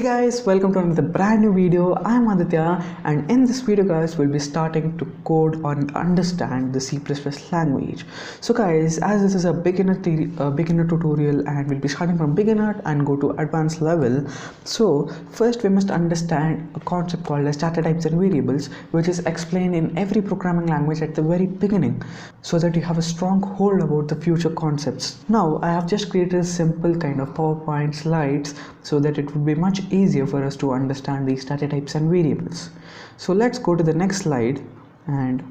Hey guys, welcome to another brand new video. I'm Aditya, and in this video guys we'll be starting to code or understand the C++ language. So guys, as this is a beginner tutorial and we'll be starting from beginner and go to advanced level, so first we must understand a concept called as data types and variables, which is explained in every programming language at the very beginning, so that you have a strong hold about the future concepts. Now I have just created a simple kind of PowerPoint slides so that it would be much easier for us to understand these data types and variables. So let's go to the next slide, and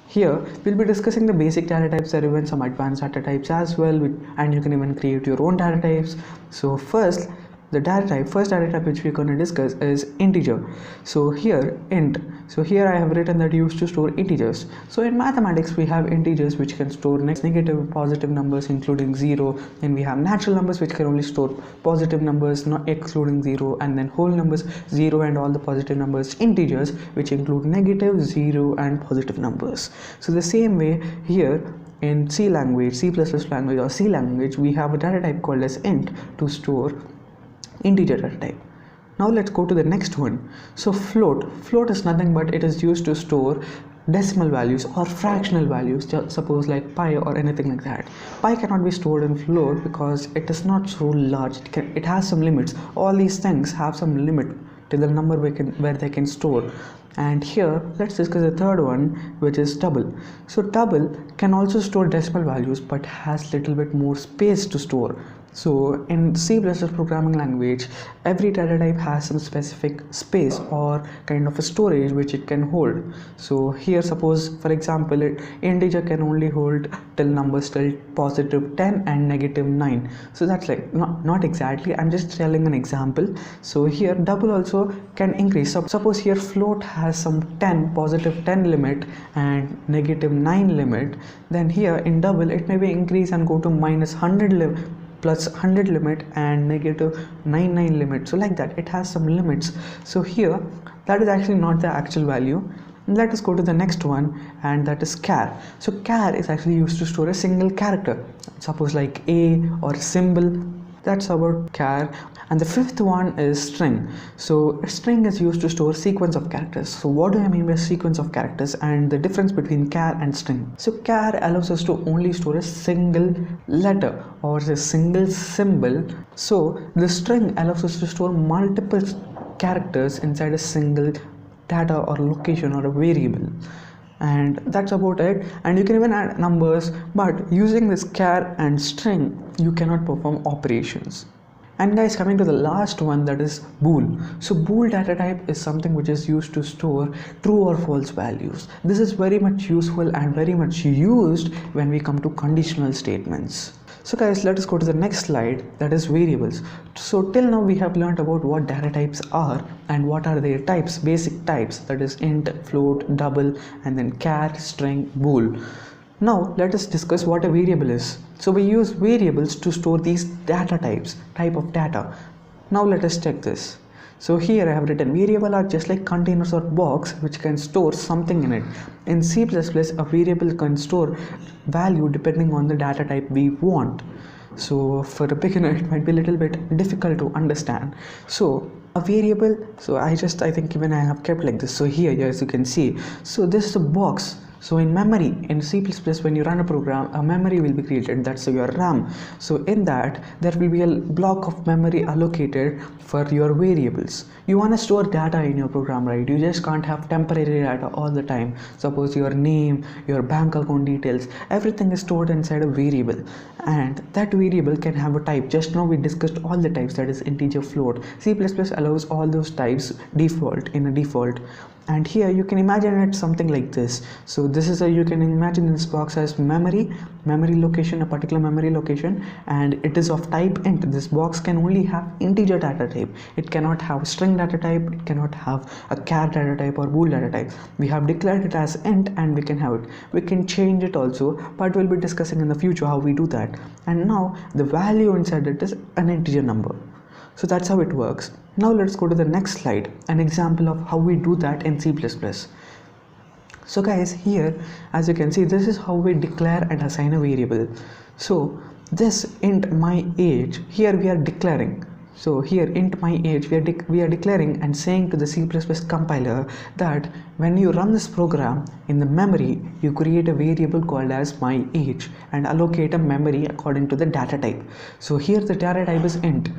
here we'll be discussing the basic data types. There are even some advanced data types as well, and you can even create your own data types. So first data type which we're going to discuss is integer. So here int, so here I have written that used to store integers. So in mathematics we have integers which can store negative, positive numbers including 0, and we have natural numbers which can only store positive numbers not excluding 0, and then whole numbers 0 and all the positive numbers, integers which include negative, 0 and positive numbers. So the same way here in C language, C++ language or C language, we have a data type called as int to store integer data type. Now let's go to the next one. So float is nothing but it is used to store decimal values or fractional values, suppose like pi or anything like that. Pi cannot be stored in float because it is not so large. It has some limits. All these things have some limit to the number where they can store. And here let's discuss the third one, which is double. So double can also store decimal values but has little bit more space to store. So in C++ programming language, every data type has some specific space or kind of a storage which it can hold. So here suppose for example integer can only hold till numbers till positive 10 and negative 9. So that's like not exactly, I'm just telling an example. So here double also can increase. So suppose here float has some positive 10 limit and negative 9 limit, then here in double it may be increase and go to minus 100 limit, plus 100 limit and negative 99 limit. So like that it has some limits. So here that is actually not the actual value. Let us go to the next one, and that is char. So char is actually used to store a single character, suppose like a or symbol. That's about char. And the fifth one is string. So string is used to store sequence of characters. So what do I mean by sequence of characters and the difference between char and string? So char allows us to only store a single letter or a single symbol. So the string allows us to store multiple characters inside a single data or location or a variable. And that's about it. And you can even add numbers, but using this char and string you cannot perform operations. And guys, coming to the last one, that is bool. So bool data type is something which is used to store true or false values. This is very much useful and very much used when we come to conditional statements. So guys, let us go to the next slide, that is variables. So till now we have learned about what data types are and what are their types, basic types, that is int, float, double, and then char, string, bool. Now let us discuss what a variable is. So we use variables to store these data type of data. Now let us check this. So here I have written variable are just like containers or box which can store something in it. In C++, a variable can store value depending on the data type we want. So for a beginner it might be a little bit difficult to understand. So a variable, so I think even I have kept like this. So here as you can see, so this is a box. So in memory, in C++, when you run a program, a memory will be created, that's your RAM. So in that, there will be a block of memory allocated for your variables. You want to store data in your program, right? You just can't have temporary data all the time. Suppose your name, your bank account details, everything is stored inside a variable. And that variable can have a type. Just now we discussed all the types, that is integer, float. C++ allows all those types in a default. And here you can imagine it something like this. So this is you can imagine this box as memory location, a particular memory location, and it is of type int. This box can only have integer data type. It cannot have string data type, it cannot have a char data type or bool data type. We have declared it as int and we can have it. We can change it also, but we'll be discussing in the future how we do that. And now the value inside it is an integer number. So that's how it works. Now let's go to the next slide, an example of how we do that in C++. So guys, here as you can see, this is how we declare and assign a variable. So this int my age, here we are declaring. So here int my age, we are declaring and saying to the C++ compiler that when you run this program in the memory, you create a variable called as my age and allocate a memory according to the data type. So here the data type is int,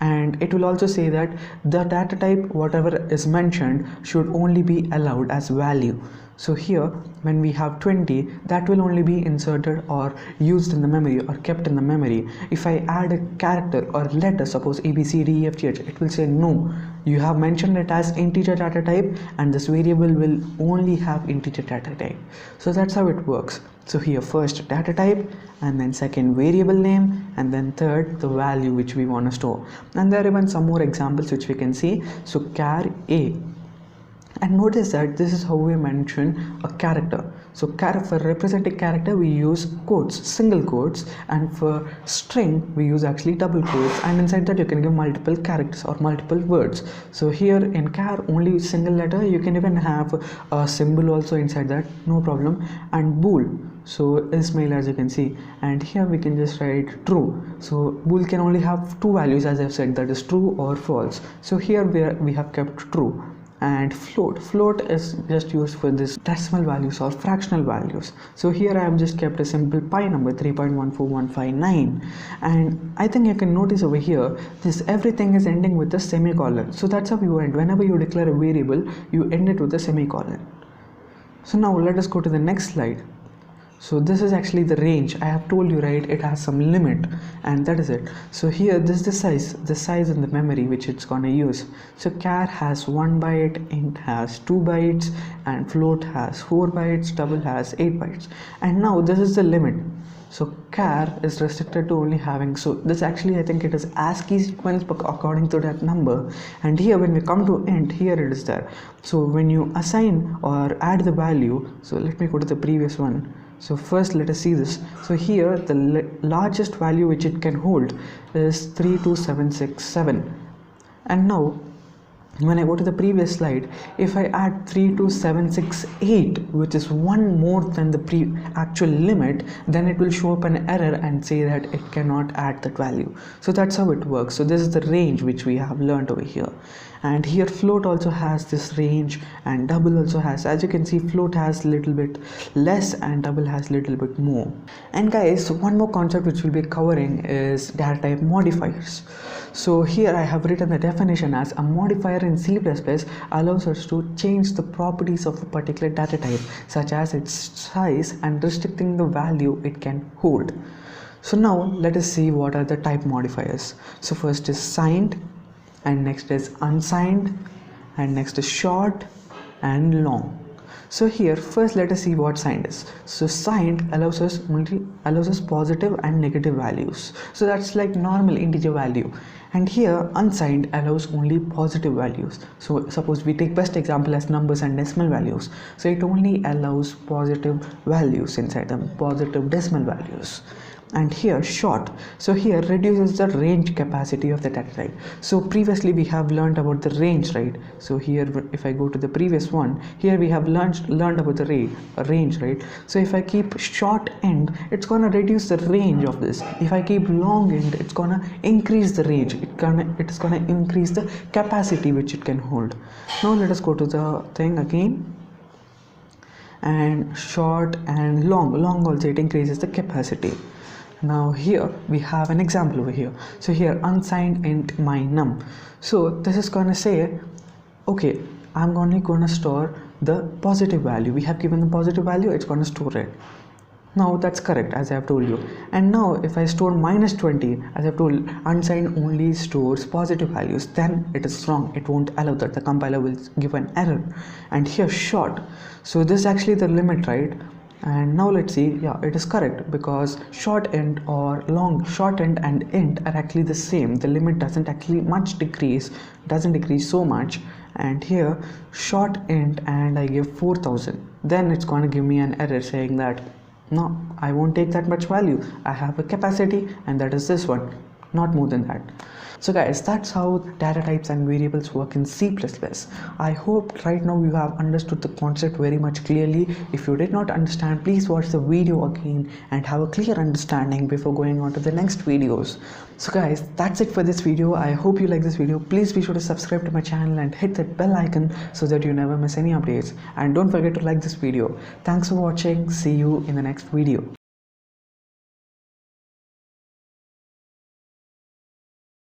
and it will also say that the data type whatever is mentioned should only be allowed as value. So here when we have 20, that will only be inserted or used in the memory or kept in the memory. If I add a character or letter, suppose A B C D E F G H, it will say no, you have mentioned it as integer data type and this variable will only have integer data type. So that's how it works. So here first data type, and then second variable name, and then third the value which we want to store. And there are even some more examples which we can see. So char a, and notice that this is how we mention a character. So for representing character we use quotes, single quotes, and for string we use actually double quotes, and inside that you can give multiple characters or multiple words. So here in char only single letter, you can even have a symbol also inside that, no problem. And bool, so Ismail as you can see, and here we can just write true. So bool can only have two values as I've said, that is true or false. So here we have kept true. And float is just used for this decimal values or fractional values. So here I have just kept a simple pi number 3.14159, and I think you can notice over here this everything is ending with a semicolon. So that's how you end. Whenever you declare a variable, you end it with a semicolon. So now let us go to the next slide. So this is actually the range. I have told you, right, it has some limit, and that is it. So here this is the size in the memory which it's gonna use. So char has 1 byte, int has 2 bytes, and float has 4 bytes, double has 8 bytes. And now this is the limit. So char is restricted to only having, so this actually I think it is ASCII sequence according to that number. And here when we come to int, here it is there. So when you assign or add the value, so let me go to the previous one. So first let us see this. So here the largest value which it can hold is 32767. And now when I go to the previous slide, if I add 32768, which is one more than the actual limit, then it will show up an error and say that it cannot add that value. So that's how it works. So this is the range which we have learned over here. And here float also has this range, and double also has, as you can see, float has little bit less and double has little bit more. And guys, one more concept which we'll be covering is data type modifiers. So here I have written the definition as a modifier in C++ allows us to change the properties of a particular data type, such as its size and restricting the value it can hold. So now let us see what are the type modifiers. So first is signed, and next is unsigned, and next is short and long. So here first let us see what signed is. So signed allows us positive and negative values. So that's like normal integer value. And here unsigned allows only positive values. So suppose we take best example as numbers and decimal values. So it only allows positive values inside them, positive decimal values. And here short, so here reduces the range capacity of the data type. So previously we have learned about the range, right? So here if I go to the previous one, here we have learned about the range, right? So if I keep short end, it's gonna reduce the range of this. If I keep long end, it's gonna increase the range. It's gonna increase the capacity which it can hold. Now let us go to the thing again. And short and long also it increases the capacity. Now here we have an example over here. So here unsigned int my num. So this is gonna say, okay, I'm only gonna store the positive value. We have given the positive value, it's gonna store it. Now that's correct as I have told you. And now if I store -20, as I have told, unsigned only stores positive values, then it is wrong. It won't allow that. The compiler will give an error. And here short. So this is actually the limit, right? And now let's see, yeah, it is correct, because short end or long short end and int are actually the same. The limit doesn't actually doesn't decrease so much. And here short int and I give 4000, then it's going to give me an error saying that no, I won't take that much value. I have a capacity and that is this one. not more than that. So guys, that's how data types and variables work in C++. I hope right now you have understood the concept very much clearly. If you did not understand, please watch the video again and have a clear understanding before going on to the next videos. So guys, that's it for this video. I hope you like this video. Please be sure to subscribe to my channel and hit that bell icon so that you never miss any updates. And don't forget to like this video. Thanks for watching. See you in the next video.